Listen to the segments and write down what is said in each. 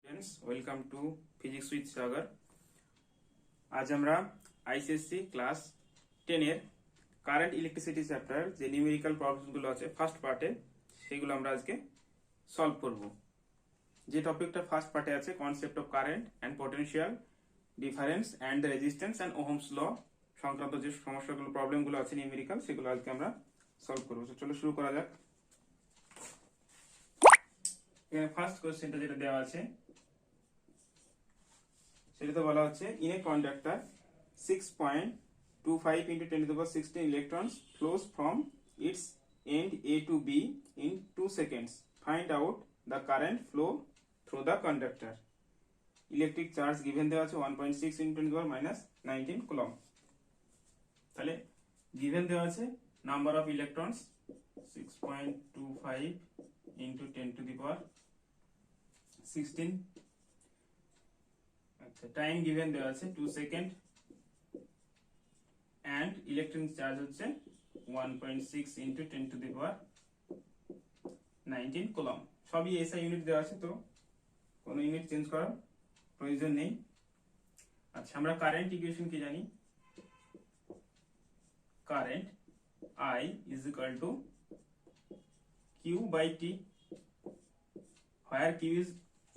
Friends welcome to physics with Sagar. আজ আমরা ICSE class 10 এর কারেন্ট ইলেকট্রিসিটি চ্যাপ্টার যে নিউমেরিক্যাল প্রবলেমস গুলো আছে ফার্স্ট পার্টে সেগুলো আমরা আজকে সলভ করব। যে টপিকটা ফার্স্ট পার্টে আছে concept of current and potential difference and the resistance and Ohm's law সংক্রান্ত যে সমস্যাগুলো প্রবলেমগুলো আছে নিউমেরিক্যাল সেগুলো আজকে আমরা সলভ করব। তো চলো শুরু করা যাক। এখানে ফার্স্ট কোশ্চেনটা যেটা দেওয়া আছে সেটাতে বলা হচ্ছে in a conductor 6.25 into 10 to the power 16 electrons flows from its end A to B in 2 seconds. Find out the current flow through the conductor. Electric charge given দেওয়া আছে 1.6 into 10 to the power minus 19 coulomb. তাহলে given দেওয়া আছে number of electrons 6.25 into 10 to the power 16. Time given দেওয়া আছে 2 second and electron charge হচ্ছে 1.6 into 10 to the power 19 coulomb. সবই SI unit দেওয়া আছে, তো কোনো ইউনিট চেঞ্জ করার প্রয়োজন নেই। আচ্ছা, আমরা কারেন্ট ইকুয়েশন কি জানি? Current I is equal to Q by T, where Q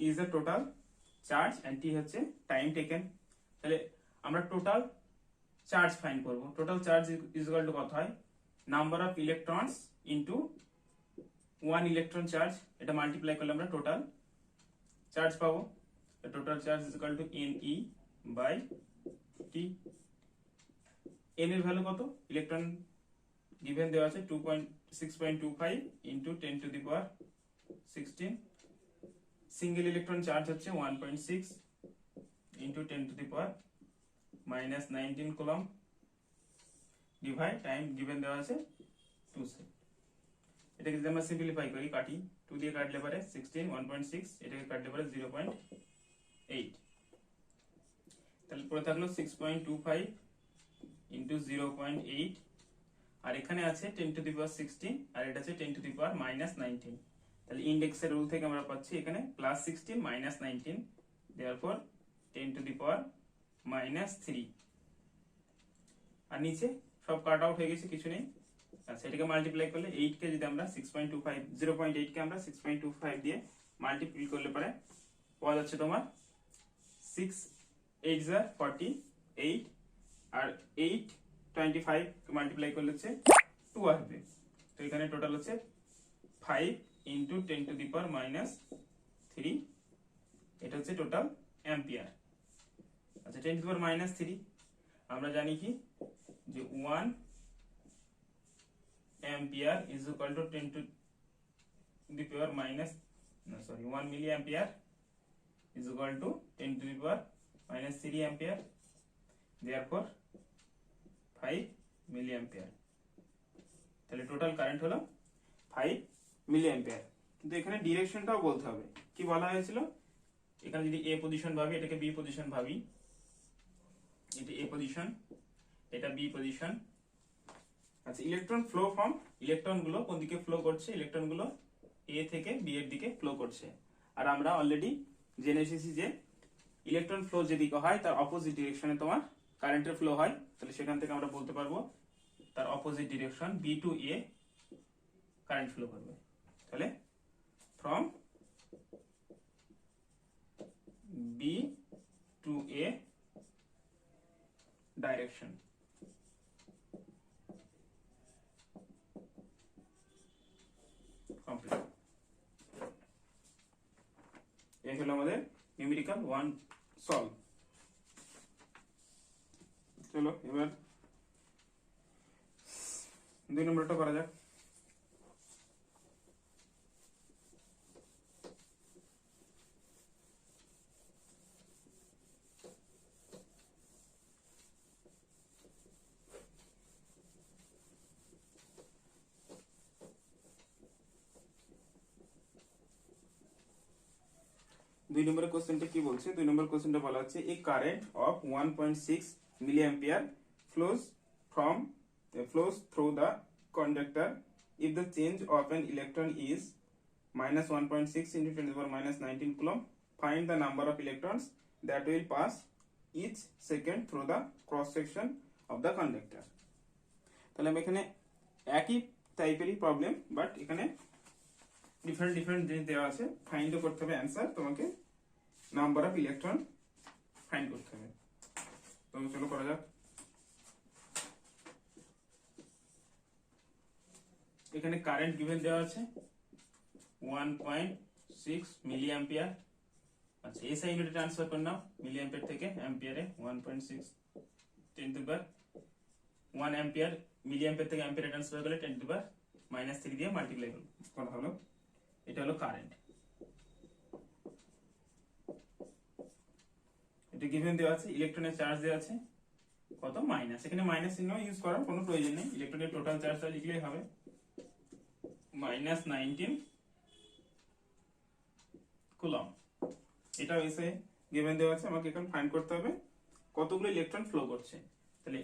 is the total charge and T হচ্ছে টাইম টেকেন। তাহলে আমরা টোটাল চার্জ ফাইন্ড করব। Total charge is equal to কত হয়? Number of electrons into 1 electron charge, এটা multiply করলে আমরা total charge পাবো। Total charge is equal to NE by T. n এর ভ্যালু কত? ইলেকট্রন গিভেন দেওয়া আছে 6.25 into 10 to the power 16। Single electron charge হচ্ছে 1.6 into 10 to the power minus 19 coulomb divide time given দেওয়া আছে 2 সেকেন্ড। এটাকে যদি আমরা সিম্পলিফাই করি, কাটি 2 দিয়ে কাটলে পারে 16 1.6, এটাকে কাটলে পারে 0.8, তাহলে পড়ে থাকলো 6.25 into 0.8, আর এখানে আছে 10 to the power 16 আর এটা আছে 10 to the power minus 19। তাহলে ইন্ডেক্সের রুল থেকে আমরা পাচ্ছি এখানে plus 16 minus 19, therefore 10 to the power minus 3, আর নিচে সব কাট আউট হয়ে গেছে, কিছু নেই। আচ্ছা, এটাকে মাল্টিপ্লাই করলে 8 কে যদি আমরা 6.25 0.8 কে আমরা 6.25 দিয়ে মাল্টিপ্লাই করলে পরে পাওয়া যাচ্ছে তোমার 6 8 যা 48, আর 8 25 কে মাল্টিপ্লাই করলে হচ্ছে 2 আসবে। তো এখানে টোটাল হচ্ছে 5 into 10 to the power minus 3, এটা হচ্ছে টোটাল অ্যাম্পিয়ার। আচ্ছা, 10 to the power minus 3 আমরা জানি কি যে 1 ampere is equal to 10 to the power minus 1 milliampere is equal to 10 to the power minus 3 ampere, therefore 5 milliampere. তাহলে total current হলো 5 মিলি ampere. কিন্তু এখানে ডিরেকশনটাও বলতে হবে। কি বলা হয়েছিল? এখানে যদি এ পজিশন ভাবি, এটাকে বি পজিশন ভাবি, এটা এ পজিশন, এটা বি পজিশন। আচ্ছা, ইলেকট্রন ফ্লো ফ্রম, ইলেকট্রন গুলো কোন দিকে ফ্লো করছে? ইলেকট্রন গুলো এ থেকে বি এর দিকে ফ্লো করছে। আর আমরা অলরেডি জেনে এসেছি যে ইলেকট্রন ফ্লো যেদিকে হয় তার অপোজিট ডিরেকশনে তোমার কারেন্টের ফ্লো হয়। তাহলে সেখান থেকে আমরা বলতে পারবো তার অপোজিট ডিরেকশন বি টু এ কারেন্ট ফ্লো করবে। তাহলে from B to A direction, complete। এই হলো আমাদের নিউমেরিক্যাল 1 সলভ। চলো এবার 2 নম্বরটা করা যাক। 2 নম্বরের কোশ্চেনটা কি বলছে? 2 নম্বর কোশ্চেনটা বলা হচ্ছে a current of 1.6 milliampere flows through the conductor if the change of an electron is minus 1.6 into 10 to the power minus 19 coulomb. find the number of electrons that will pass each second through the cross section of the conductor. তাহলে আমি এখানে একই টাইপেরই problem, but এখানে different জিনিস দেওয়া আছে, find করতে হবে অ্যান্সার, তোমাকে নাম্বার অফ ইলেকট্রন ফাইন্ড করতে হবে। তো চলো করা যাক। এখানে কারেন্ট গিভেন দেওয়া আছে 1.6 মিলি অ্যাম্পিয়ার। আচ্ছা, এসআই ইউনিটে ট্রান্সফার করে নাও, মিলি অ্যাম্পিয়ার থেকে অ্যাম্পিয়ারে 1.6 10 টু পাওয়ার 1 অ্যাম্পিয়ার, মিলি অ্যাম্পিয়ার থেকে অ্যাম্পিয়ারে ট্রান্সফার করলে 10 টু পাওয়ার -3 দিয়ে মাল্টিপ্লাই করা হলো। এটা হলো কারেন্ট। এটা গিভেন দেওয়া আছে, ইলেকট্রনের চার্জ দেওয়া আছে কত, মাইনাস। এখানে মাইনাস চিহ্ন ইউজ করার কোনো প্রয়োজন নেই, ইলেকট্রনের টোটাল চার্জটা লিখলেই হবে, -19 কুলম্ব। এটাও এসে গিভেন দেওয়া আছে, আমাকে এখন ফাইন্ড করতে হবে কতগুলো ইলেকট্রন ফ্লো করছে। তাহলে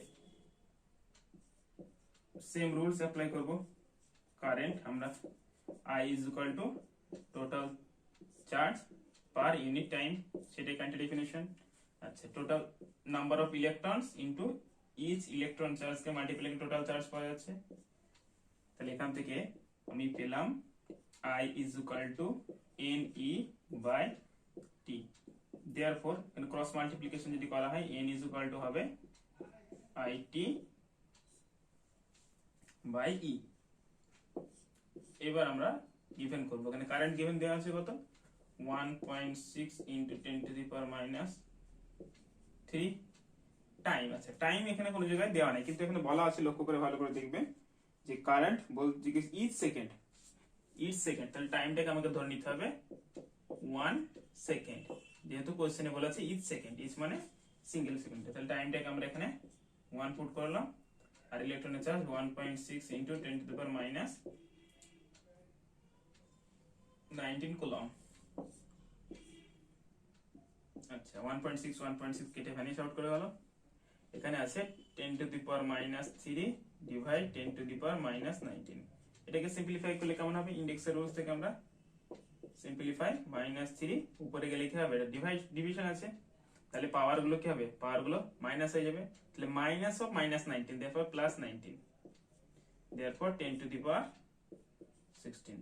সেম রুলস অ্যাপ্লাই করব। কারেন্ট আমরা I is equal to total charge per unit time, সেটাই কারেন্টের ডেফিনিশন। আচ্ছা, total number of electrons into each electron charge কে মাল্টিপ্লাই করে টোটাল চার্জ পাওয়া যাচ্ছে। তাহলে এখান থেকে আমি পেলাম I is equal to NE by T। therefore cross multiplication যদি করা হয় N is equal to হবে IT by E। এবার আমরা গিভেন করব, এখানে কারেন্ট গিভেন দেওয়া আছে কত, 1.6 into 10 to the power -3 time. আছে টাইম এখানে কোনো জায়গায় দেওয়া নাই, কিন্তু এখানে বলা আছে, লক্ষ্য করে ভালো করে দেখবে যে কারেন্ট বলছে ইচ সেকেন্ড, তাহলে টাইমটাকে আমাকে ধরে নিতে হবে 1 সেকেন্ড, যেহেতু কোশ্চেনে বলা আছে ইচ সেকেন্ড, ইচ মানে সিঙ্গেল সেকেন্ড। তাহলে টাইমটাকে আমরা এখানে 1 পুট করলাম, আর ইলেকট্রনের charge 1.6 into 10 to the power -19 coulomb. আচ্ছা, 1.6 কেটে ভ্যানিশ আউট করে গেল। এখানে আছে 10 to the power -3 divide 10 to the power -19। এটাকে সিম্পলিফাই করলে কেমন হবে, ইন্ডেক্সের রুলস থেকে আমরা সিম্পলিফাই -3 উপরে গেলে কি হবে, এটা ডিভিশন আছে, তাহলে পাওয়ার গুলো কি হবে, পাওয়ার গুলো মাইনাস হয়ে যাবে, তাহলে minus of -19 therefore +19 therefore 10 to the power 16।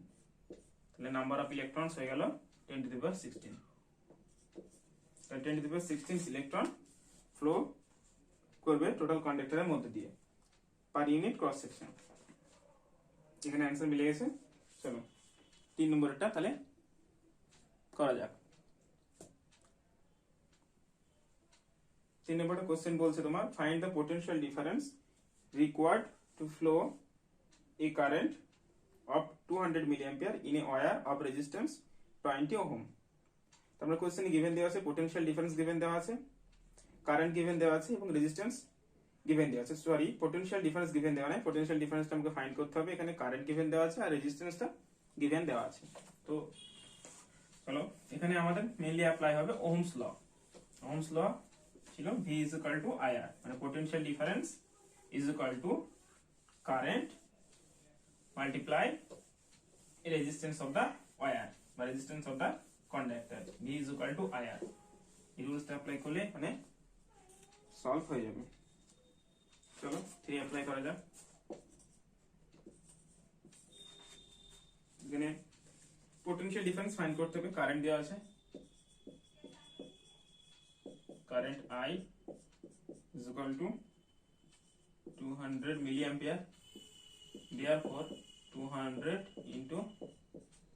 তাহলে নাম্বার অফ ইলেকট্রনস হয়ে গেল 10 to the power 16। তাহলে 10 to the power 16 electron flow করবে টোটাল কন্ডাক্টরের মধ্যে দিয়ে পার ইউনিট ক্রস সেকশন। এখানে অ্যান্সার মিলে গেছে। চলো 3 নম্বরটা তাহলে করা যাক। 3 নম্বরটা কোশ্চেন বলছে তোমার, find the potential difference required to flow A current of 200 milliampere in a wire of resistance 20 ohm। তোমরা কোশ্চেনে গিভেন দেওয়া আছে, পোটেনশিয়াল ডিফারেন্স গিভেন দেওয়া আছে, কারেন্ট গিভেন দেওয়া আছে এবং রেজিস্ট্যান্স গিভেন দেওয়া আছে। সরি, পোটেনশিয়াল ডিফারেন্স গিভেন দেওয়া নাই, পোটেনশিয়াল ডিফারেন্সটা আমাকে ফাইন্ড করতে হবে। এখানে কারেন্ট গিভেন দেওয়া আছে আর রেজিস্ট্যান্সটা গিভেন দেওয়া আছে। তো চলো এখানে আমাদের মেইনলি অ্যাপ্লাই হবে ওহমস ল। ওহমস ল ছিল V is equal to IR, মানে potential difference is equal to current multiply resistance of the wire বা resistance of the conductor, V is equal to IR। এই রুলসটা apply করলে মানে solve হয়ে যাবে। চলো 3 apply করা যাক। এখানে পোটেনশিয়াল ডিফারেন্স ফাইন্ড করতে হবে, কারেন্ট দেওয়া আছে, current I is equal to 200 milliampere, therefore 200 into,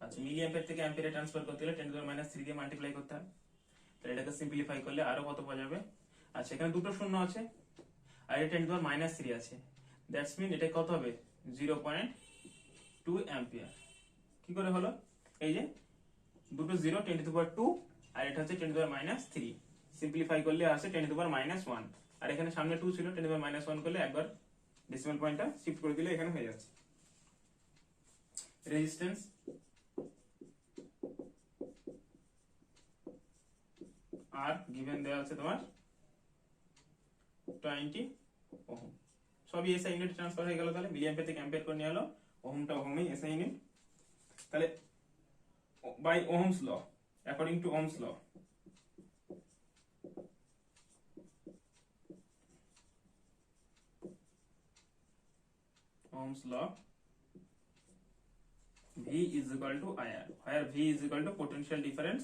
আচ্ছা মিলি অ্যাম্পিয়ার থেকে অ্যাম্পিয়ারে ট্রান্সফার করতে হলে 10 to the power -3 দিয়ে মাল্টিপ্লাই করতে হবে। তাহলে এটাকে সিম্পলিফাই করলে আরো কত পাওয়া যাবে, আচ্ছা এখানে দুটো শূন্য আছে আর এটা 10 to the power -3 আছে, দ্যাটস মিন এটা কত হবে 0.2 অ্যাম্পিয়ার। কি করে হলো, এই যে দুটো 0 10 to the power 2 আর এটা হচ্ছে 10 to the power -3, সিম্পলিফাই করলে আসে 10 to the power -1, আর এখানে সামনে 2 ছিল, 10 to the power -1 করলে একবার ডেসিমাল পয়েন্টটা শিফট করে দিলে এখানে হয়ে যাচ্ছে। রেজিস্ট্যান্স আর গিভেন দেওয়া আছে তোমার 20 ওহম, সবই এসআই ইউনিট ট্রান্সফার হয়ে গেল। তাহলে মিলি অ্যাম্পিয়ার থেকে অ্যাম্পিয়ার করে নিয়ে এলো, ওহমটা ওহমই এসআই ইউনিট। তাহলে by Ohm's law, according to Ohm's law Ohm's law, V is equal to IR, where V is equal to potential difference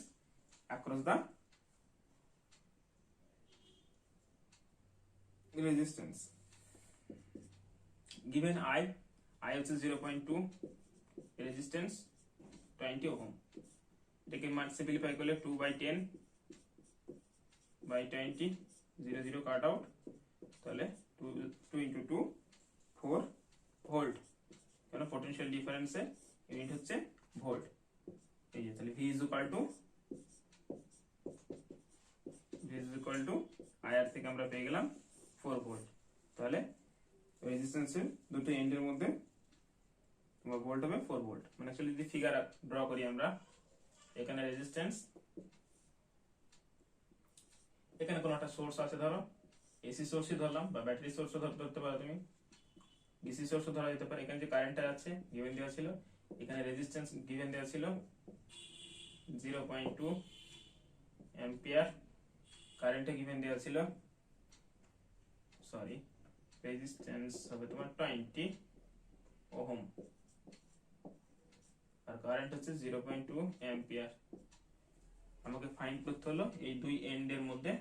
across the resistance. Given I হচ্ছে 0.2, resistance 20 ohm, এটাকে multiply করলে 2/10 by 20, 0 0 cut out, তাহলে 2 into 2 4 volt, কেন potential ডিফারেন্সের unit হচ্ছে volt. এই যে তাহলে V is equal to IR থেকে আমরা পেয়ে গেলাম 4 ভোল্ট। তাহলে রেজিস্ট্যান্সের দুটো এন্ডের মধ্যে তোমার ভোল্ট হবে 4 ভোল্ট। মানে অ্যাকচুয়ালি যদি ফিগার ড্র করি আমরা, এখানে রেজিস্ট্যান্স, এখানে কোনো একটা সোর্স আছে, ধরো এসি সোর্সই ধরলাম, বা ব্যাটারি সোর্সও ধরতে পারো তুমি, ডিসি সোর্সও ধরা যেতে পারে। এখানে যে কারেন্টটা আছে গিভেন দেওয়া ছিল, এখানে রেজিস্ট্যান্স গিভেন দেওয়া ছিল 0.2 অ্যাম্পিয়ার, কারেন্টে গিভেন দেওয়া ছিল, সরি রেজিস্ট্যান্স হবে তোমার 20 ওহম, আর কারেন্ট হচ্ছে 0.2 অ্যাম্পিয়ার। আমাকে ফাইন্ড করতে হলো এই দুই এন্ডের মধ্যে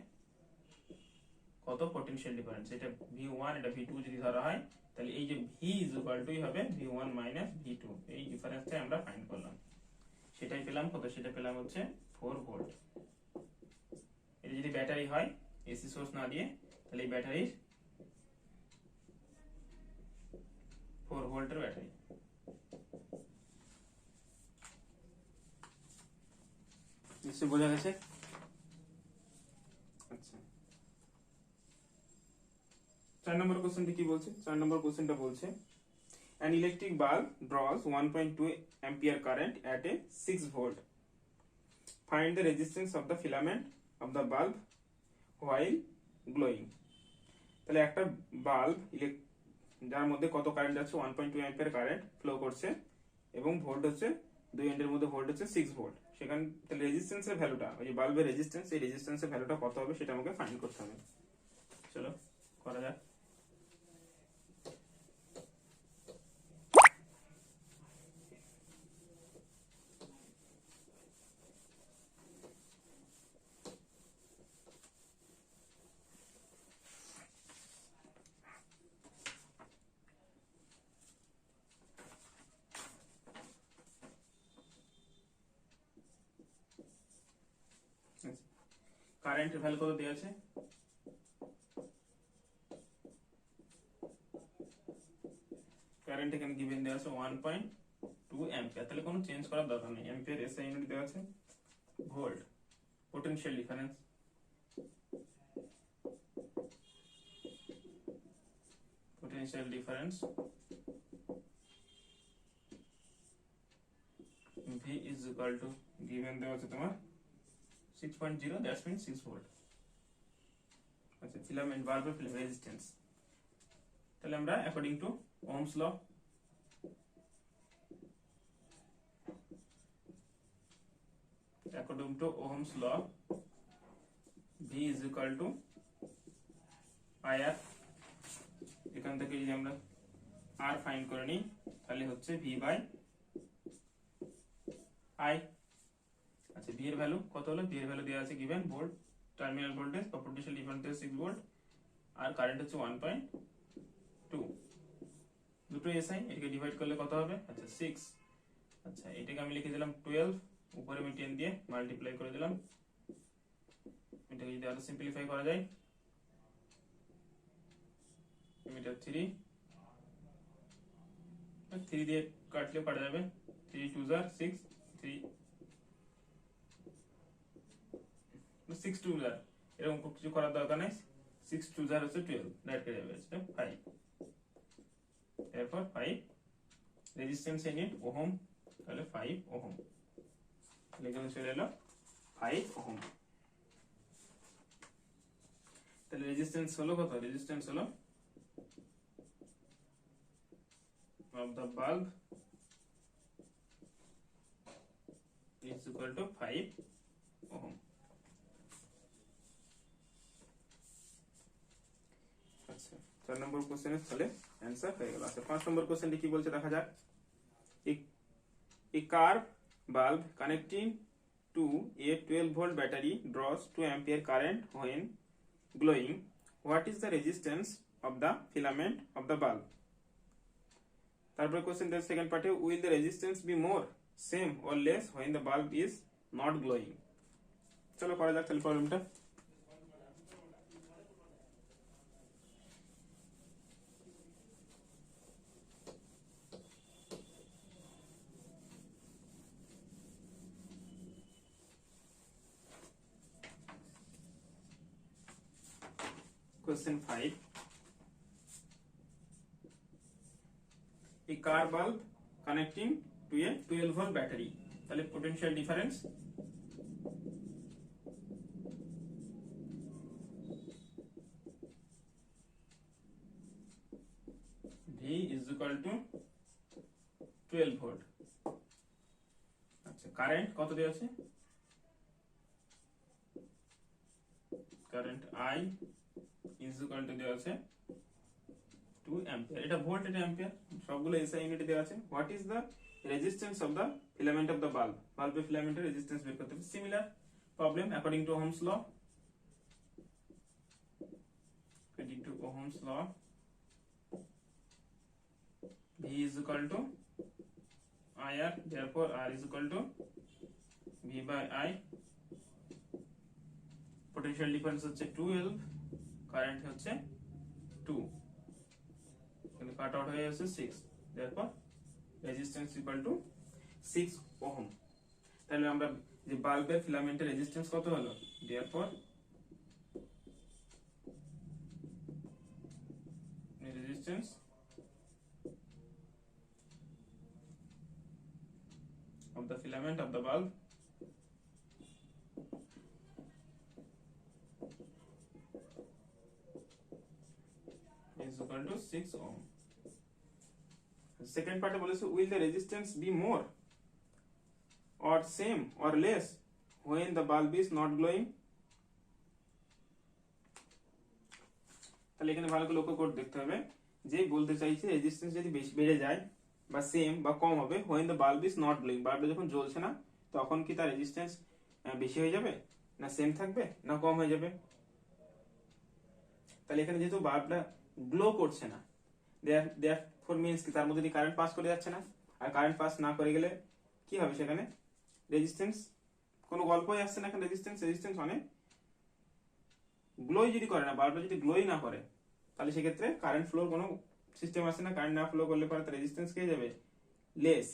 কত পটেনশিয়াল ডিফারেন্স, এটা V1 এটা V2 যদি ধরা হয়, তাহলে এই যে V is equal to হবে V1 minus V2, এই ডিফারেন্সটাই আমরা ফাইন্ড করলাম। সেটাই পেলাম কত, সেটা পেলাম হচ্ছে 4 ভোল্ট। এটা যদি ব্যাটারি হয়, এসি সোর্স না দিয়ে, তাহলে এই ব্যাটারির 4 ভোল্টের ব্যাটারি। নিশ্চয়ই বোঝা গেছে। আচ্ছা, 4 নম্বর কোশ্চেনটা কি বলছে? 4 নম্বর কোশ্চেনটা বলছে an electric bulb draws 1.2 ampere current at a 6 volt. Find the resistance of the filament of the bulb while glowing. তাহলে একটা বাল্ব যার মধ্যে কত কারেন্ট যাচ্ছে, 1.2 অ্যাম্পিয়ার কারেন্ট ফ্লো করছে, এবং ভোল্ট হচ্ছে দুই এন্ডের মধ্যে ভোল্ট হচ্ছে 6 ভোল্ট। সেখানে তাহলে রেজিস্ট্যান্সের ভ্যালুটা, ওই যে বাল্বের রেজিস্ট্যান্স, এই রেজিস্ট্যান্সের ভ্যালুটা কত হবে সেটা আমাকে ফাইন্ড করতে হবে। চলো করা যাক। কারেন্টের ভ্যালু কত দেওয়া আছে, কারেন্ট এখানে গিভেন দেওয়া আছে 1.2 অ্যাম্পিয়ার, তাহলে কোনো চেঞ্জ করার দরকার নেই। অ্যাম্পিয়ার এসআই ইউনিট দেওয়া আছে, volt potential difference, potential difference V is equal to given দেওয়া আছে তোমার 6.0, that means 6 volt। আচ্ছা, ফিলামেন্ট বাল্বের রেজিস্ট্যান্স, তাহলে আমরা according to Ohm's law, V is equal to IR। এখান থেকে যদি আমরা R ফাইন্ড করে নিই, তাহলে হচ্ছে V by I। আচ্ছা, V এর ভ্যালু কত হলো, V এর ভ্যালু দেওয়া আছে গিভেন ভোল্ট, টার্মিনাল ভোল্টেজ বা পোটেনশিয়াল ডিফারেন্স 6 ভোল্ট, আর কারেন্ট হচ্ছে 1.2, দুটো এসআই, এটাকে ডিভাইড করলে কত হবে, আচ্ছা 6। আচ্ছা, এটাকে আমি লিখে দিলাম 12, উপরে আমি 10 দিয়ে মাল্টিপ্লাই করে দিলাম। এটাকে যদি আরো সিম্পলিফাই করা যায়, এটা 3 দিয়ে কাটলেও কাটা যাবে, 3 2 6, 3 6 2 এরকম কিছু করার দরকার নেই, 6 2 হচ্ছে 12, ডাইরেক্ট কেটে যাবে, এটা 5। এরপর 5 রেজিস্ট্যান্স ইউনিট ওহম, তাহলে 5 ওহম, এখানে চলে এলো 5 ওহম। তাহলে রেজিস্ট্যান্স হলো কত, রেজিস্ট্যান্স হলো of the bulb is equal to 5 ohm। আচ্ছা, 4 নম্বর কোশ্চেনের তাহলে অ্যান্সার হয়ে গেল। আচ্ছা 5 নম্বর কোশ্চেনটি কি বলছে দেখা যাক। A car bulb connecting to a 12 volt battery draws 2 ampere current when glowing. What is the resistance of the filament of the bulb? তারপরে কোশ্চেন এর সেকেন্ড পার্টে, will the resistance be more, same or less when the bulb is not glowing? চলো করা যাক তাহলে প্রবলেমটা। Question 5. A car bulb connecting to a 12 volt battery. তাহলে potential difference V is equal to 12 volt. আচ্ছা current কত দেওয়া আছে, current I is equal to দেওয়া আছে 2 ampere, এটা ভোল্ট এটা অ্যাম্পিয়ার, সবগুলো এসআই ইউনিটে দেওয়া আছে। What is the resistance of the filament of the bulb, বাল্বের ফিলামেন্টের রেজিস্ট্যান্স বের করতে হবে। Similar problem according to Ohm's law, according to Ohm's law V is equal to IR, therefore R is equal to V by I। potential difference হচ্ছে 12, current হচ্ছে 2, কিন্তু cut out হয়ে যাচ্ছে 6, therefore resistance equal to 6 ohm. তাহলে আমরা যে বাল্বের ফিলামেন্টের রেজিস্ট্যান্স কত হলো, therefore resistance of the filament of the bulb is equal to 6 ohm. Second part বলেছে, will the resistance be more or same or less when the bulb is not glowing? তাহলে এখানে ভালো করে লক্ষ্য করে দেখতে হবে যে বলতে চাইছে রেজিস্ট্যান্স যদি বেশি বেড়ে যায় বা সেম বা কম হবে when the bulb is not glowing, বাল্বটা যখন জ্বলছে না তখন কি তার রেজিস্ট্যান্স বেশি হয়ে যাবে না সেম থাকবে না কম হয়ে যাবে। তাহলে এখানে যেহেতু বাল্বটা গ্লো করছে না, therefore means কি তার মধ্যে দিয়ে কারেন্ট পাস করে যাচ্ছে না, আর কারেন্ট পাস না করে গেলে কি হবে সেখানে রেজিস্ট্যান্স কোনো গল্পই আসছে না। এখানে রেজিস্ট্যান্স অনেক গ্লোই যদি করে না, বাল্বটা যদি গ্লোই না করে তাহলে সেক্ষেত্রে কারেন্ট ফ্লোর কোনো সিস্টেম আসে না, কারেন্ট না ফ্লো করলে পরে তার রেজিস্ট্যান্স কে যাবে less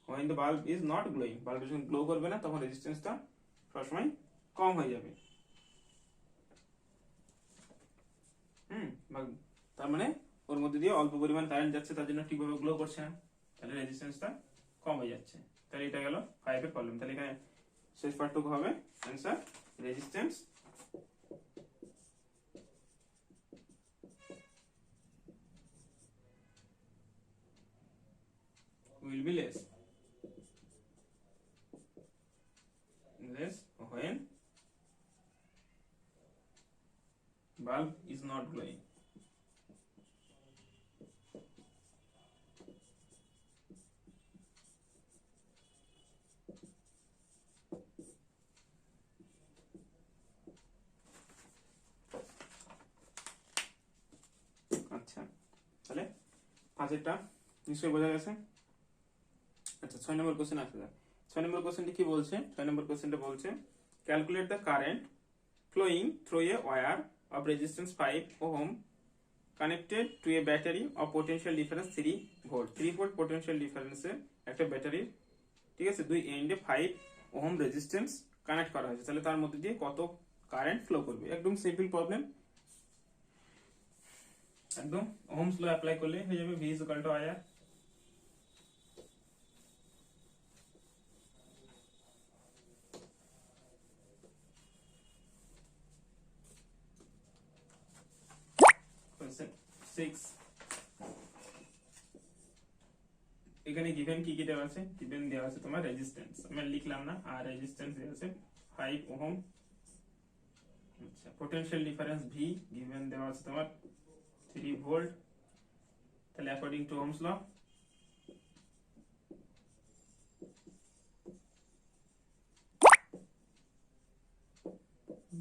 when the bulb is not glowing, bulb যখন গ্লো করবে না তখন রেজিস্ট্যান্সটা সবসময় কম হয়ে যাবে। তার মানে ওর মধ্যে দিয়ে অল্প পরিমাণ কারেন্ট যাচ্ছে, তার জন্য ঠিকভাবে গ্লো করছে না, তাহলে রেজিস্ট্যান্সটা কম হয়ে যাচ্ছে। তাহলে এটা গেল 5 এর প্রবলেম। তাহলে এখানে শেষ পার্টটুকু হবে answer, resistance will be less when bulb is not glowing. আচ্ছা তাহলে পাঁচেরটা নিশ্চয়ই বোঝা গেছে। আচ্ছা 6 নম্বর কোশ্চেন আসা যাক। 6 নম্বর কোশ্চেনটি কি বলছে, 6 নম্বর কোশ্চেনটা বলছে calculate the current flowing through a wire of resistance 5 ohm connected to a battery of potential difference 3 volt। 3 volt potential difference এ একটা ব্যাটারির, ঠিক আছে, দুই এন্ডে 5 ওহম রেজিস্ট্যান্স কানেক্ট করা হয়েছে, তাহলে তার মধ্যে দিয়ে কত কারেন্ট ফ্লো করবে। একদম সিম্পল প্রবলেম, একদম ওহমস ল অ্যাপ্লাই করলে হয়ে যাবে V is equal to IR। এখানে গিভেন কি কি দেওয়া আছে, গিভেন দেওয়া আছে তোমার রেজিস্ট্যান্স, আমি লিখলাম না, আর রেজিস্ট্যান্স দেওয়া আছে 5 ওহম। আচ্ছা পোটেনশিয়াল ডিফারেন্স V গিভেন দেওয়া আছে তোমার 3 ভোল্ট, তাহলে according to Ohm's law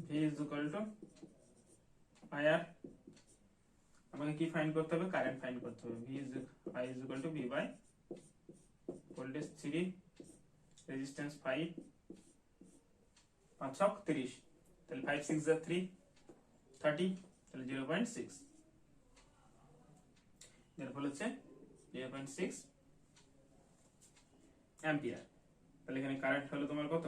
V is equal to IR, আমাকে কি ফাইন্ড করতে হবে, কারেন্ট ফাইন্ড করতে হবে। I is equal to V by voltage 3, resistance 5, 5 ছক 30, তাহলে 5 6 যা 3 30, তাহলে 0.6, এর ফলে হচ্ছে 0.6 অ্যাম্পিয়ার। তাহলে এখানে কারেন্ট হলো তোমার কত,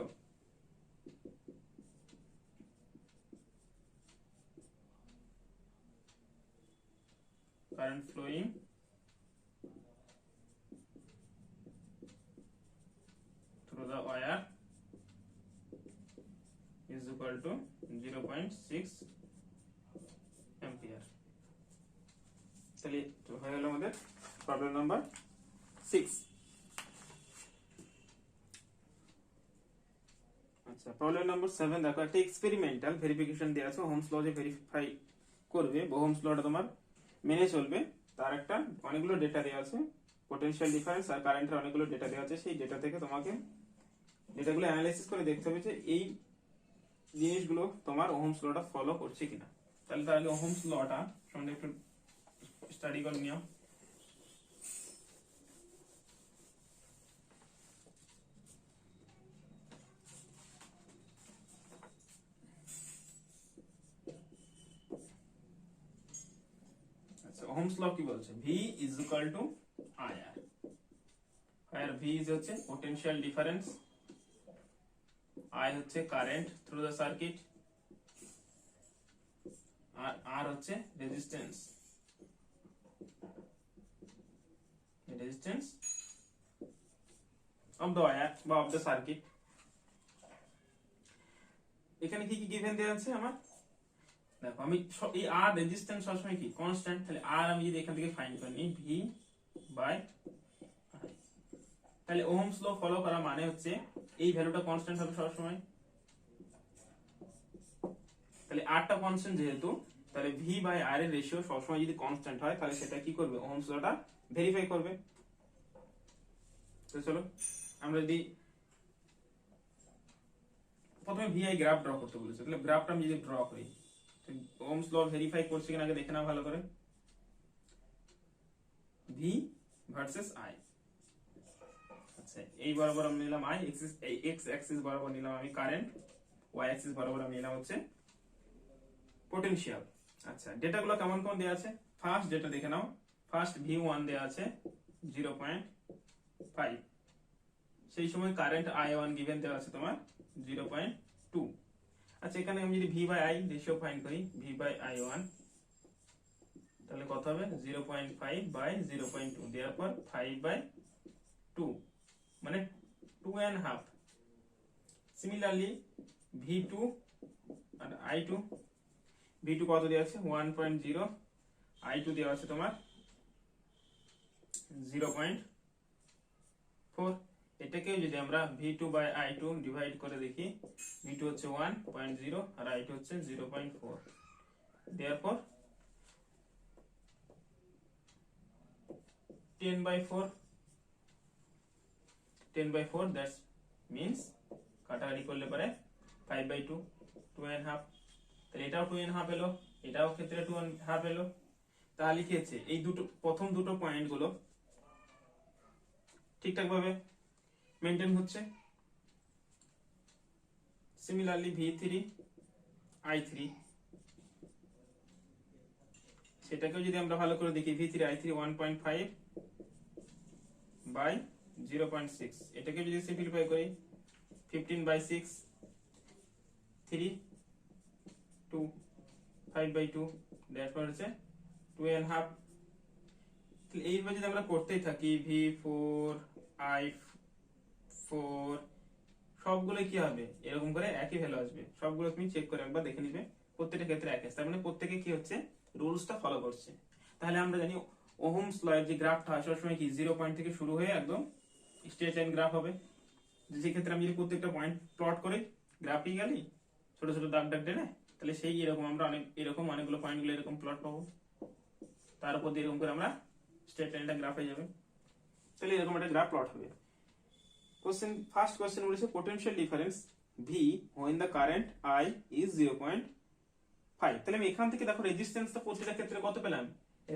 current flowing through the wire is equal to 0.6 ampere। তাহলে হয়ে গেল আমাদের প্রবলেম নাম্বার 6। আচ্ছা, প্রবলেম নাম্বার 7 দেখো, একটা এক্সপেরিমেন্টাল ভেরিফিকেশন দেওয়া আছে। ওহমস ল যে ভেরিফাই করবে, ওহমস লটা তোমার মেনে চলবে, তার একটা অনেকগুলো ডেটা দেওয়া আছে, পোটেনশিয়াল ডিফারেন্স আর কারেন্টের অনেকগুলো ডেটা দেওয়া আছে। সেই ডেটা থেকে তোমাকে ডেটাগুলো অ্যানালাইসিস করে দেখতে হবে যে এই জিনিসগুলো তোমার ওহমস লটা ফলো করছে কিনা। তাহলে তার আগে ওহমস লটা সঙ্গে একটু স্টাডি করে নিও। আচ্ছা, ওহমস ল কি বলছে, V is equal to IR, আর V is হচ্ছে পোটেনশিয়াল ডিফারেন্স, I হচ্ছে কারেন্ট থ্রু দ্য সার্কিট, আর R হচ্ছে রেজিস্ট্যান্স অফ দ্য ওয়্যার বা অফ দ্য সার্কিট। এখানে কি কি গিভেন দেওয়া আছে আমার, দেখো আমি এই আর রেজিস্ট্যান্স সবসময় কি কনস্ট্যান্ট, তাহলে আর আমি যদি এখান থেকে ফাইন্ড করে নিই V বাই I, তাহলে ওহমস ল ফলো করা মানে হচ্ছে এই ভ্যালুটা কনস্ট্যান্ট হবে সবসময়। তাহলে আরটা কনস্ট্যান্ট যেহেতু, তাহলে V বাই R এর রেশিও সবসময় যদি কনস্ট্যান্ট হয়, তাহলে সেটা কি করবে, ওহমস লটা ভেরিফাই করবে। তো চলো আমরা যদি প্রথমে VI গ্রাফ ড্র করতে বলেছে, তাহলে গ্রাফটা আমি যদি ড্র করি, ওহমস ল ভেরিফাই করছে কিনা আগে দেখে নাও ভালো করে। V ভার্সেস I, আচ্ছা এই বরাবর আমি নিলাম I, x অ্যাক্সিস বরাবর নিলাম আমি কারেন্ট, y অ্যাক্সিস বরাবর আমি নিলাম হচ্ছে পোটেনশিয়াল। আচ্ছা, ডেটাগুলো কেমন কেমন দেওয়া আছে, ফার্স্ট ডেটা দেখে নাও। ফার্স্ট V1 দেওয়া আছে 0.5, সেই সময় কারেন্ট I1 গিভেন দেওয়া আছে তোমার 0.2। আচ্ছা, এখানে আমি যদি V by I ratio find করি, V বাই I1, তাহলে কত হবে 0.5 বাই 0.2, দেওয়ার পর 5 বাই 2 মানে 2.5। সিমিলারলি V2 আর I2, V2 কত দেওয়া আছে 1.0, I2 দেওয়া আছে তোমার 0.4। এটাকে যদি আমরা V2 বাই I2 ডিভাইড করে দেখি, V2 হচ্ছে 1.0 আর I2 হচ্ছে 0.4, therefore 10/4 that means কাটাকাটি করলে পরে 5/2, 2.5, তাহলে এটাও 2.5 এলো, এটাও ক্ষেত্রে 2.5 এলো। তাহলে কি হচ্ছে, এই দুটো প্রথম দুটো পয়েন্ট গুলো ঠিকঠাক ভাবে মেনটেন হচ্ছে। সিমিলারলি V3 I3, সেটাকেও যদি আমরা ভালো করে দেখি, V3 I3 1.5 বাই 0.6, এটাকে যদি সিম্পলিফাই করি 15/6 3 2 5/2, দ্যাটস হচ্ছে 2.5। তাহলে এইভাবে যদি আমরা করতেই থাকি, V4 I4 সবগুলো কি হবে, এরকম করে একই ভ্যালু আসবে। সবগুলো তুমি চেক করে একবার দেখে নিবে, প্রত্যেকটা ক্ষেত্রে একই আসছে, তার মানে প্রত্যেকে কি হচ্ছে, রুলসটা ফলো করছে। তাহলে আমরা জানি ওহমস ল এর যে গ্রাফটা হয় সবসময় কি 0 পয়েন্ট থেকে শুরু হয়ে একদম স্ট্রেট লাইন গ্রাফ হবে। যে ক্ষেত্রে আমি যদি প্রত্যেকটা পয়েন্ট প্লট করে গ্রাফিক্যালি ছোট ছোট দাগ দাগ টেনে, তাহলে সেই এরকম আমরা অনেকগুলো পয়েন্টগুলো এরকম প্লট পাবো, তার উপর দিয়ে এরকম করে আমরা স্ট্রেট লাইনটা গ্রাফ হয়ে যাবে। তাহলে এরকম একটা গ্রাফ প্লট হবে। ফার্স্ট কোশ্চেন বলেছে potential difference V when the current I is 0.5। তাহলে আমি এখান থেকে দেখো রেজিস্ট্যান্সটা প্রত্যেকটা ক্ষেত্রে কত পেলাম,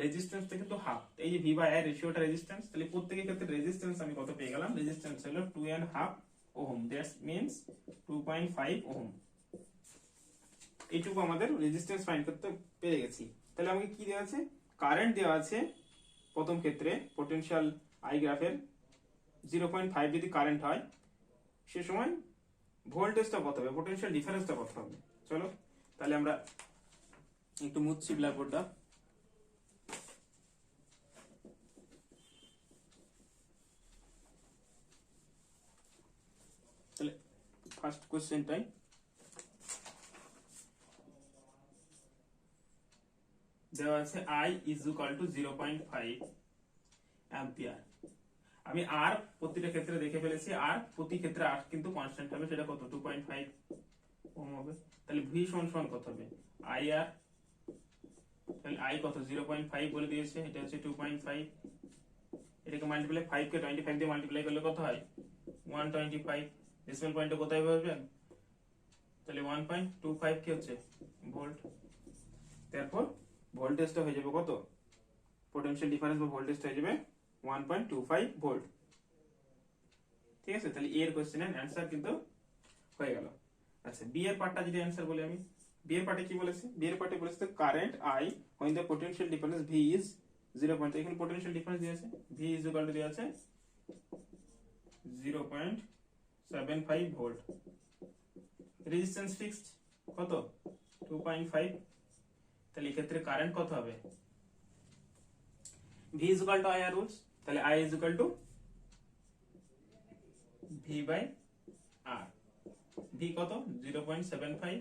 রেজিস্ট্যান্সটা কিন্তু হাফ, এই যে ভি বাই আই রেশিওটা রেজিস্ট্যান্স, তাহলে প্রত্যেকের ক্ষেত্রে রেজিস্ট্যান্স আমি কত পেয়ে গেলাম, রেজিস্ট্যান্স হলো 2.5 ওহম, দ্যাটস মিন্স 2.5 ওহম। এইটুকু আমাদের রেজিস্ট্যান্স ফাইন্ড করতে পেরে গেছি। তাহলে আমাকে কি দেওয়া আছে, কারেন্ট দেওয়া আছে প্রথম ক্ষেত্রে পোটেনশিয়াল আই গ্রাফের 0.5 যদি কারেন্ট হয় সে সময় ভোল্টেজটা কত হবে, পোটেনশিয়াল ডিফারেন্সটা কত হবে। চলো তাহলে আমরা একটু মুছছি ব্ল্যাকবোর্ডটা। তাহলে ফার্স্ট কোশ্চেনটাই দেওয়া আছে I is equal to 0.5 ampere. আমি আর প্রতিটা ক্ষেত্রে দেখে ফেলেছি, আর প্রতি ক্ষেত্রে আর কিন্তু কনস্ট্যান্ট হবে, সেটা কত 2.5 ওহম হবে। তাহলে ভি সমান কত হবে, আই আর, তাহলে আই কত 0.5 বলে দিয়েছে, এটা হচ্ছে 2.5, এটাকে মাল্টিপ্লাই 5 কে 25 দিয়ে মাল্টিপ্লাই করলে কত হয় 125, ডেসিমাল পয়েন্টে কোথায় বসবেন, তাহলে 1.25 কি হচ্ছে ভোল্ট। তারপর ভোল্টেজটা হয়ে যাবে কত, পোটেনশিয়াল ডিফারেন্স বা ভোল্টেজটা হয়ে যাবে 1.25 ভোল্ট। ঠিক আছে, তাহলে এর কোশ্চেনের অ্যানসার কিন্তু হয়ে গেল। আচ্ছা বি এর পার্টটা যদি অ্যানসার বলি আমি, বি এর পার্টে কি বলেছে, বি এর পার্টে বলেছে current I when the potential difference V is 0. এখানে পোটেনশিয়াল ডিফারেন্স দিয়েছে V is equal to দেওয়া আছে 0.75 ভোল্ট, রেজিস্ট্যান্স ফিক্সড কত 2.5, তাহলে এই ক্ষেত্রে কারেন্ট কত হবে, V is equal to IR rules, তাহলে I is equal to V by R, V কত 0.75,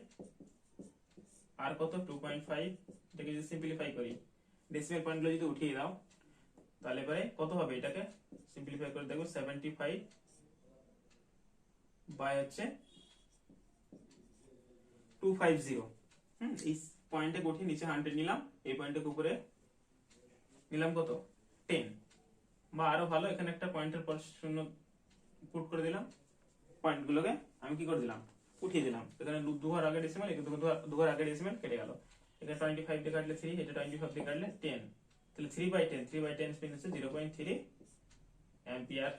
আর কত 2.5, এটাকে যদি সিম্পলিফাই করি ডেসিমাল পয়েন্টগুলো যদি উঠিয়ে দাও তাহলে পরে কত হবে, এটাকে সিম্পলিফাই করে দেখো 75 বাই হচ্ছে 250। এই পয়েন্টে উঠিয়ে নিচে 100 নিলাম, এই পয়েন্টের উপরে নিলাম কত 10, বা আরো ভালো এখানে একটা পয়েন্টের পর শূন্য পুট করে দিলাম, পয়েন্টগুলোকে আমি কি করে দিলাম উঠিয়ে দিলাম, এখানে দুঘর আগে ডেসিমাল, এখানে দুঘর আগে ডেসিমাল কেটে গেল, এখানে 25 দিয়ে কাটলে 3, এটা 25 দিয়ে কাটলে 10, তাহলে 3/10 স্পিন হচ্ছে 0.3 অ্যাম্পিয়ার।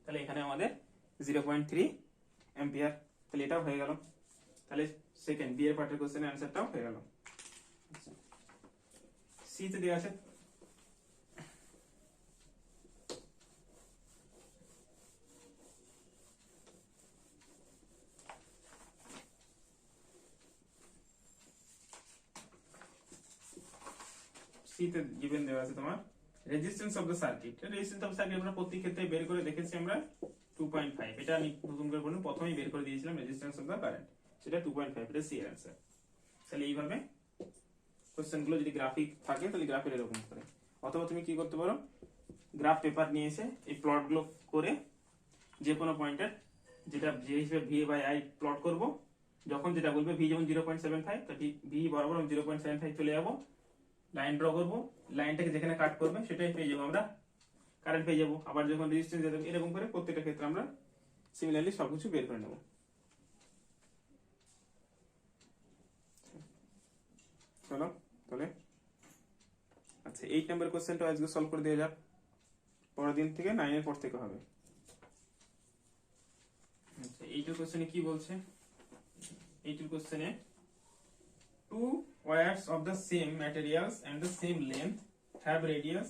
তাহলে এখানে আমাদের 0.3 অ্যাম্পিয়ার, তাহলে এটাও হয়ে গেল। তাহলে সেকেন্ড বি এর পার্টের কোশ্চেনের অ্যানসারটাও হয়ে গেল। সি তে দেওয়া আছে সিতে গিভেন দেওয়া আছে তোমার resistance of the circuit. Resistance of circuit আমরা প্রতি ক্ষেত্রে বের করে দেখেছি আমরা 2.5, এটা আমি নতুন করে বলুন প্রথমেই বের করে দিয়েছিলাম রেজিস্ট্যান্স অফ দ্য কারেন্ট, সেটা 2.5, এটা সি এর অ্যানসার। তাহলে এইভাবে কোশ্চেনগুলো যদি গ্রাফিক থাকে তাহলে গ্রাফের এরকম করে, অথবা তুমি কি করতে পারো গ্রাফ পেপার নিয়ে এসে এই প্লটগুলো করে যে কোনো পয়েন্টের যেটা যে হিসেবে ভি বাই আই প্লট করব, যখন যেটা বলবে ভি যেমন 0.75, তো ভি বরাবর 0.75 চলে যাবো, লাইন ড্র করবো, লাইনটাকে যেখানে কাট করবে সেটাই পেয়ে যাবো আমরা, কারেন্ট পেয়ে যাবো। আবার যখন রেজিস্ট্যান্স যেতে এরকম করে প্রত্যেকটা ক্ষেত্রে আমরা সিমিলারলি সবকিছু বের করে নেব। চলো তাহলে আচ্ছা 8 নম্বর কোশ্চেনটা আজকে সলভ করে দেওয়া যাক, পরের দিন থেকে 9 এর পর থেকে হবে। আচ্ছা এইটার কোশ্চেনে কি বলছে, এইটার কোশ্চেনে two wires of the same materials and the same length have radius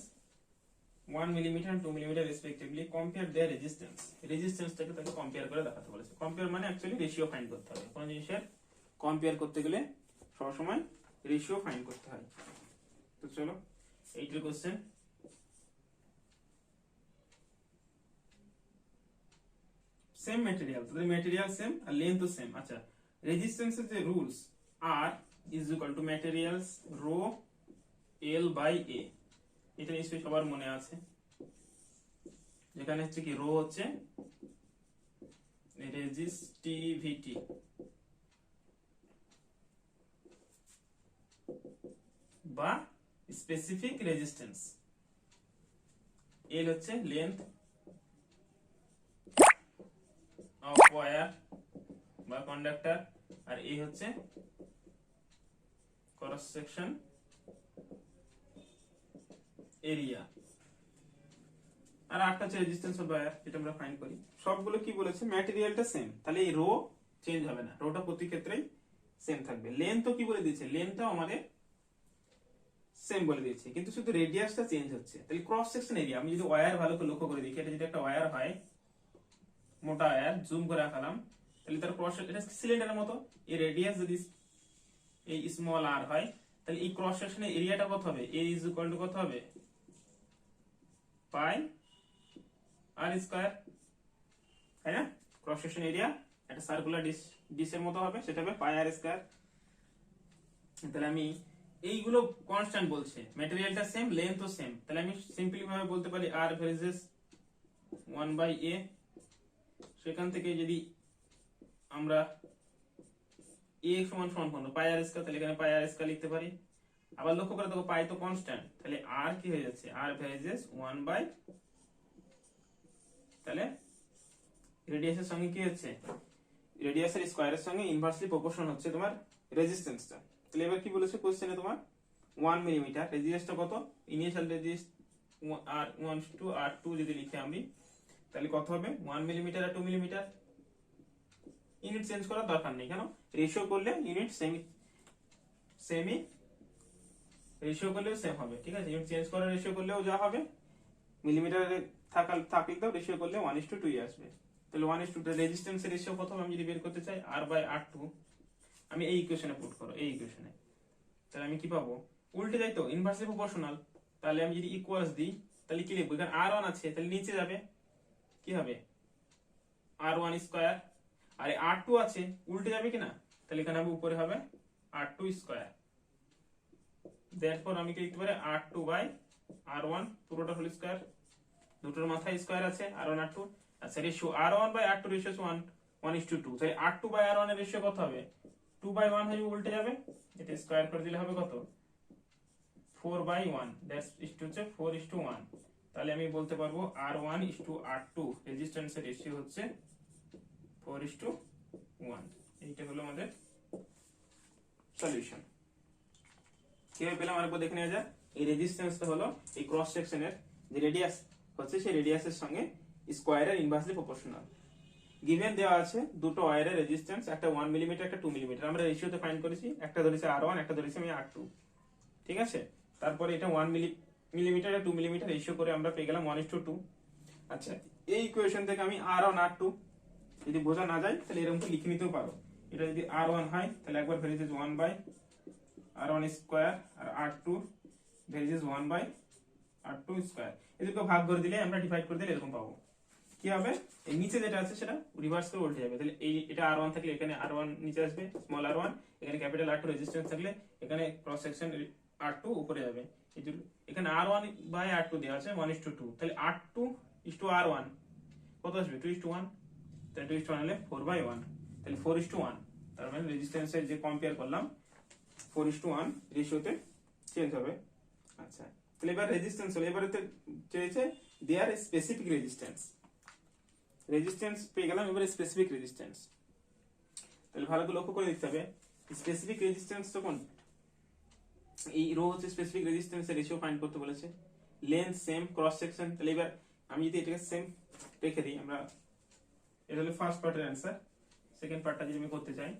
1 millimeter and 2 millimeter respectively, compare their resistance। রেজিস্ট্যান্সটাকে তাকে কম্পেয়ার করে দেখাতে বলেছে। কম্পেয়ার মানে অ্যাকচুয়ালি রেশিও ফাইন্ড করতে হবে, কোন জিনিসের কম্পেয়ার করতে গেলে সবসময় রেশিও ফাইন্ড করতে হয়। তো চলো এইটার কোশ্চেন, সেম ম্যাটেরিয়াল, তাদের ম্যাটেরিয়াল সেম আর লেন্থও সেম। আচ্ছা রেজিস্ট্যান্সের যে রুলস আর is equal to materials rho L by A, এটা নিশ্চয়ই সবার মনে আছে, যেখানে হচ্ছে কি রো হচ্ছে রেজিস্টিভিটি বা স্পেসিফিক রেজিস্ট্যান্স, এল হচ্ছে লেন্থ অফ ওয়্যার বা কন্ডাক্টর, আর এ হচ্ছে ক্রস সেকশন এরিয়া, আর আটটা হচ্ছে রেজিস্ট্যান্স অফ ওয়্যার, যেটা আমরা ফাইন্ড করি। সবগুলো কি বলেছে, ম্যাটেরিয়ালটা সেম, তাহলে এই রো চেঞ্জ হবে না, রোটা প্রতি ক্ষেত্রেই সেম থাকবে। লেন্থও কি বলে দিয়েছে, লেন্থটাও আমাদের সেম বলে দিয়েছে, কিন্তু শুধু রেডিয়াসটা চেঞ্জ হচ্ছে। তাহলে ক্রস সেকশন এরিয়া, আমি যদি ওয়্যার ভালো করে লক্ষ্য করে দেখি, এটা যদি একটা ওয়্যার হয়, মোটা ওয়্যার, জুম করে রাখলাম, তাহলে তার ক্রস, এটা সিলিন্ডারের মতো, এই রেডিয়াস যদি এই স্মল আর হয়, তাহলে এই ক্রস সেকশনের এরিয়াটা কত হবে, এ ইজ ইকুয়াল টু কত হবে, পাই আর স্কয়ার, তাই না? ক্রস সেকশন এরিয়া একটা সার্কুলার ডিশের মতো হবে, সেটা হবে পাই আর স্কয়ার। তাহলে আমি এইগুলো কনস্ট্যান্ট বলছে, ম্যাটেরিয়ালটা সেম, লেন্থও সেম, তাহলে আমি সিম্পলি ভাবে বলতে পারি আর ভেরিজেস 1/a। সেখান থেকে যদি আমরা a সমান সমান কোন পাই আর স্কয়ার, তাহলে এখানে পাই আর স্কয়ার লিখতে পারি। আবার লক্ষ্য করে দেখো পাই তো কনস্ট্যান্ট, তাহলে আর কি হয়ে যাচ্ছে, আর ভেরিজেস 1/, তাহলে রেডিয়াসের সঙ্গে কি হচ্ছে, রেডিয়াসের স্কয়ারের সঙ্গে ইনভার্সলি প্রপোর্শন হচ্ছে তোমার রেজিস্ট্যান্সটা। তাহলে এবার কি বলেছে কোশ্চেনে, তোমার 1 মিলিমিটার, রেজিস্ট্যান্সটা কত, ইনিশিয়াল রেজিস্ট্যান্স আর 1 টু আর 2 যদি লিখি আমি, তাহলে কত হবে 1 মিলিমিটার আর 2 মিলিমিটার। ইউনিট চেঞ্জ করার দরকার নেই, কেন, রেশিও করলে ইউনিট সেমি রেশিও করলেও সেম হবে, ঠিক আছে। ইউনিট চেঞ্জ করার রেশিও করলেও যা হবে, মিলিমিটারে থাকলেও রেশিও করলে 1:2 আসবে। তাহলে 1:2 রেজিস্ট্যান্সের রেশিও কত আমি যদি বের করতে চাই, R/R2, আমি এই ইকুয়েশনে পুট করো, এই ইকুয়েশনে, তাহলে আমি কি পাবো, উল্টে যাই তো, ইনভার্সলি প্রপোর্শনাল। তাহলে আমি যদি ইকুয়ালস দিই, তাহলে কি লিখবো, এখানে R1 আছে, তাহলে নিচে যাবে কি হবে R1 স্কয়ার, আর R2 আছে, উল্টে যাবে কিনা, তাহলে এখানে হবে উপরে হবে R2 স্কয়ার। দেয়ারফর আমি কি লিখতে পারি, R2/R1 পুরোটা হোল স্কয়ার, দুটোর মাথায় স্কয়ার আছে, R1 R2। আচ্ছা, রেশিও R1/R2 রেশিও 1:2, তাহলে R2/R1 এর রেশিও কত হবে, 2/1 হয়ে উল্টে যাবে, এটা স্কয়ার করে দিলে হবে কত, 4/1, দ্যাটস ইজ হচ্ছে 4:1। তাহলে আমি বলতে পারবো R1:R2 রেজিস্ট্যান্সের রেশিও হচ্ছে 4:1। এইটা হলো আমাদের সলিউশন। কিভাবে পেলাম আরেকবার দেখে নেওয়া যায়। এই রেজিস্ট্যান্সটা হলো এই ক্রস সেকশনের যে রেডিয়াস হচ্ছে, সেই রেডিয়াসের সঙ্গে স্কয়ারের ইনভার্সলি প্রপোর্শনাল। গিভেন দেওয়া আছে দুটো ওয়্যারের রেজিস্ট্যান্স, একটা 1 মিলিমিটার, একটা 2 মিলিমিটার, আমরা রেশিওতে ফাইন্ড করেছি, একটা ধরেছে R1, একটা ধরেছি আমি R2, ঠিক আছে। তারপরে এটা 1 মিলিমিটার আর 2 মিলিমিটার রেশিও করে আমরা পেয়ে গেলাম 1:2। আচ্ছা, এই ইকুয়েশন থেকে আমি R1 R2 যদি বোঝা না যায়, তাহলে এরকম লিখে নিতেও পারো। এটা যদি R1 হয়, তাহলে একবার ভেরিজেস 1/R1 স্কয়ার, আর R2 ভেরিজেস 1/R2 স্কয়ার। এদেরকে ভাগ করে দিলে, আমরা ডিভাইড করে দিলে এরকম পাবো। কি হবে, এই নিচে যেটা আছে সেটা রিভার্স করে উল্টে যাবে, তাহলে এই এটা R1 থাকলে এখানে R1 নিচে আসবে, স্মল r1, এখানে ক্যাপিটাল R2 রেজিস্ট্যান্স থাকলে এখানে ক্রস সেকশন R2 উপরে যাবে। এখানে R1/R2 দেওয়া আছে 1:2, তাহলে R2:R1 কত আসবে, 2:1, তাহলে 2:1 হলে 4/1, তাহলে 4:1, তার মানে রেজিস্ট্যান্সের যে কম্পেয়ার করলাম 4:1 রেশিওতে চেঞ্জ হবে। আচ্ছা, তাহলে এবার রেজিস্ট্যান্স হলো, এবারে তো চেয়েছে দেয়ার স্পেসিফিক রেজিস্ট্যান্স পেয়ে গেলাম, এবারে স্পেসিফিক রেজিস্ট্যান্স। তাহলে ভালো করে লক্ষ্য করে দেখতে হবে, স্পেসিফিক রেজিস্ট্যান্স তখন এই রো হচ্ছে স্পেসিফিক রেজিস্ট্যান্সের রেশিও ফাইন্ড করতে বলেছে, লেন্থ সেম, ক্রস সেকশন। তাহলে এবার আমি যদি এটাকে সেম রেখে দিই, আমরা এটা হলো ফার্স্ট পার্টের অ্যান্সার। সেকেন্ড পার্টটা যদি আমি করতে চাই,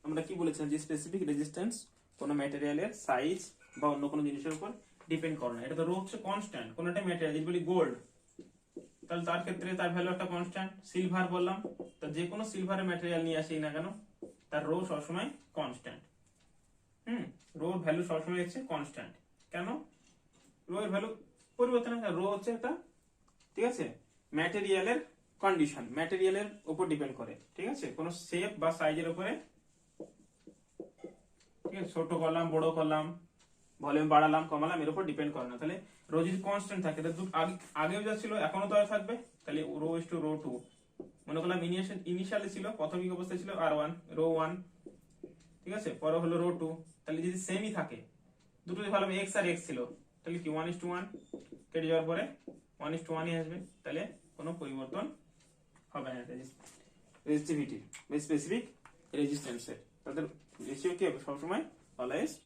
আমরা কি বলেছিলাম যে স্পেসিফিক রেজিস্ট্যান্স কোন ম্যাটেরিয়ালের সাইজ বা অন্য কোনো জিনিসের উপর ডিপেন্ড করে না। এটা তো রো হচ্ছে কনস্ট্যান্ট, কোনটা ম্যাটেরিয়াল, যদি বলি গোল্ড, তাহলে তার ক্ষেত্রে তার ভ্যালু একটা কনস্ট্যান্ট। সিলভার বললাম, তো যে কোনো সিলভারের ম্যাটেরিয়াল নিয়ে আসি না কেন, তার রো সবসময় কনস্ট্যান্ট। রোর ভ্যালু সবসময় হচ্ছে কনস্ট্যান্ট। কেন, রো এর ভ্যালু পরিবর্তন হয়, রো হচ্ছে একটা, ঠিক আছে, ম্যাটেরিয়ালের কন্ডিশন, ম্যাটেরিয়ালের উপর ডিপেন্ড করে, ঠিক আছে, কোন শেপ বা সাইজের উপরে, ঠিক আছে, ছোট করলাম বড় করলাম, ভলিউম বাড়ালাম কমালাম এর উপর ডিপেন্ড করে না। তাহলে রো যদি কনস্ট্যান্ট থাকে তাহলে আগেও যা ছিল এখনো তো থাকবে, তাহলে রো ইজ টু রো 2। মনে করলাম ইনিশিয়ালি ছিল প্রাথমিক অবস্থায় ছিল r1 রো 1, ঠিক আছে, পরে হলো রো 2। তাহলে যদি সেমই থাকে দুটো ভালো x আর x ছিল তাহলে কি 1:1 কেটে যাওয়ার পরে 1:1 ই আসবে, তাহলে কোনো পরিবর্তন হবে না রেজিস্টিভিটি বা স্পেসিফিক রেজিস্ট্যান্সের। তাদের রেশিও কি হবে সবসময় অলওয়েজ